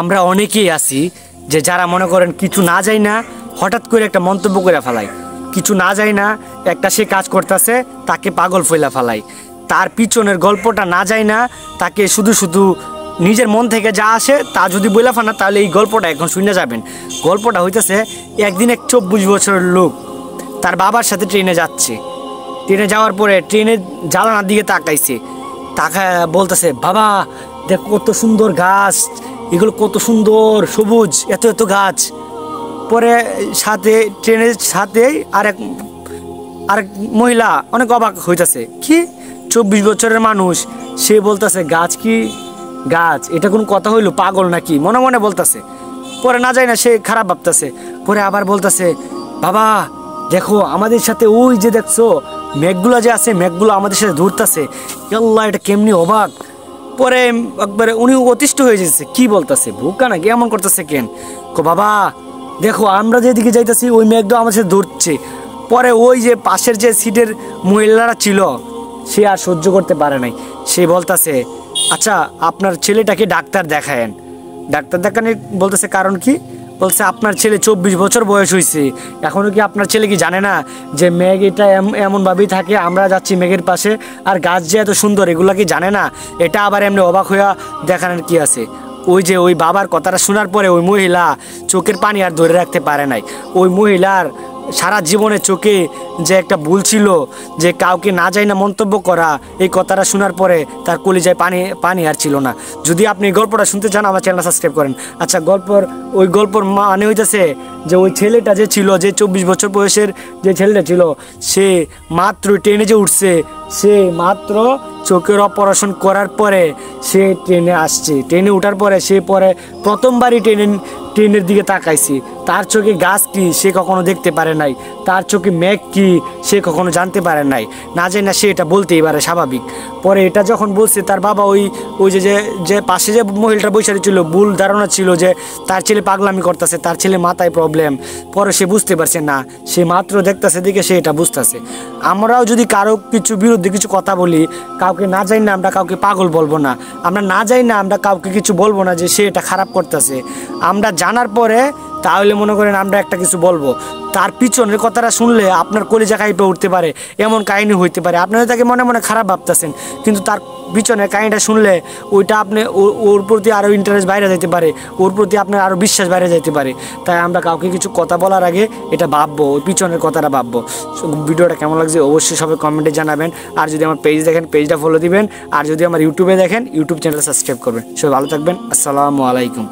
আমরা অনেকেই আছি যে যারা মনে করেন কিছু না যায় না হঠাৎ করে একটা মন্তব্য করে ফেলায়, কিছু না যায় না একটা সে কাজ করতেছে তাকে পাগল ফেলা ফেলায়, তার পিছনের গল্পটা না যায় না তাকে শুধু শুধু নিজের মন থেকে যা আসে তা যদি বলে ফানা তাহলে এই গল্পটা এখন শুনে যাবেন। গল্পটা হইতেছে একদিন এক 24 বছরের লোক তার বাবার সাথে ট্রেনে যাচ্ছে। ট্রেনে যাওয়ার পরে ট্রেনের জানালার দিকে তাকাইছে, তাকায় বলতেছে, বাবা দেখ কত সুন্দর গাছ, এগুলো কত সুন্দর সবুজ, এত এত গাছ। পরে সাথে ট্রেনের সাথে আরেক মহিলা অনেক অবাক হইতেছে, কি 24 বছরের মানুষ সে বলতেছে গাছ, কি গাছ, এটা কোনো কথা হইলো, পাগল নাকি, মনে মনে বলতেছে। পরে না যায় না সে খারাপ ভাবতেছে। পরে আবার বলতেছে, বাবা দেখো আমাদের সাথে ওই যে দেখছো মেঘগুলো যে আছে, মেঘগুলো আমাদের সাথে ধরতেছে, আল্লাহ এটা কেমনি অবাক। পরে একবারে উনি অতিষ্ঠ হয়ে যাচ্ছে, কি বলতেছে ভুকা নাকি, এমন করতেছে কেন? বাবা দেখো আমরা যেদিকে যাইতেছি ওই মেঘটা আমাদের সাথে ধরছে। পরে ওই যে পাশের যে সিটের মহিলারা ছিল সে আর সহ্য করতে পারে নাই, সে বলতেছে, আচ্ছা আপনার ছেলেটাকে ডাক্তার দেখায়েন। ডাক্তার দেখানো বলতেছে কারণ কি? বলছে আপনার ছেলে 24 বছর বয়স হয়েছে, এখনও কি আপনার ছেলে কি জানে না যে মেঘ এটা এমনভাবেই থাকে, আমরা যাচ্ছি মেঘের পাশে, আর গাছ যে এত সুন্দর এগুলা কি জানে না? এটা আবার এমনি অবাক হইয়া দেখানোর কি আছে? ওই যে ওই বাবার কথাটা শোনার পরে ওই মহিলা চোখের পানি আর ধরে রাখতে পারে নাই। ওই মহিলার সারা জীবনে চোখে যে একটা ভুল ছিল যে কাউকে না যায় না মন্তব্য করা, এই কথাটা শোনার পরে তার কলিজায় পানি আর ছিল না। যদি আপনি এই গল্পটা শুনতে চান আমার চ্যানেলটা সাবস্ক্রাইব করেন। আচ্ছা ওই গল্পর মানে হইতেছে যে ওই ছেলেটা যে ছিল, যে 24 বছর বয়সের যে ছেলেটা ছিল, সে মাত্র ট্রেনে যে উঠছে, সে মাত্র চোখের অপারেশন করার পরে সে ট্রেনে আসছে। ট্রেনে ওঠার পরে সে পরে প্রথমবারই ট্রেনের দিকে তাকাইছি, তার চোখে গাছ কি সে কখনো দেখতে পারে নাই, তার চোখে মেঘ কি সে কখনো জানতে পারে নাই, না জানি না সে এটা বলতেই পারে স্বাভাবিক। পরে এটা যখন বলছে তার বাবা ওই যে পাশে যে মহিলাটা বসে ছিল, ভুল ধারণা ছিল যে তার ছেলে পাগলামি করতেছে, তার ছেলে মাথায় প্রবলেম। পরে সে বুঝতে পারছে না, সে মাত্র দেখতেছে দিকে সে এটা বুঝতেছে। আমরাও যদি কারো কিছু বিরুদ্ধে কিছু কথা বলি, কাউকে না যাই না আমরা কাউকে পাগল বলবো না, আমরা না যাই না আমরা কাউকে কিছু বলবো না যে সে এটা খারাপ করতেছে। আমরা জানার পরে তাহলে মনে করেন আমরা একটা কিছু বলবো, তার পিছনের কথাটা শুনলে আপনার কলিজা কাঁইপে উঠতে পারে, এমন কাহিনী হইতে পারে। আপনারা তাকে মনে মনে খারাপ ভাবতেছেন, কিন্তু তার পিছনে কাহিনীটা শুনলে ওইটা আপনি ওর প্রতি আরও ইন্টারেস্ট বাইরে যেতে পারে, ওর প্রতি আপনার আরও বিশ্বাস বাইরে যেতে পারে। তাই আমরা কাউকে কিছু কথা বলার আগে এটা ভাববো, ওই পিছনের কথাটা ভাববো। ভিডিওটা কেমন লাগছে অবশ্যই সবাই কমেন্টে জানাবেন। আর যদি আমার পেজ দেখেন পেজটা ফলো দিবেন, আর যদি আমার ইউটিউবে দেখেন ইউটিউব চ্যানেলটা সাবস্ক্রাইব করবেন। সবাই ভালো থাকবেন, আসসালামু আলাইকুম।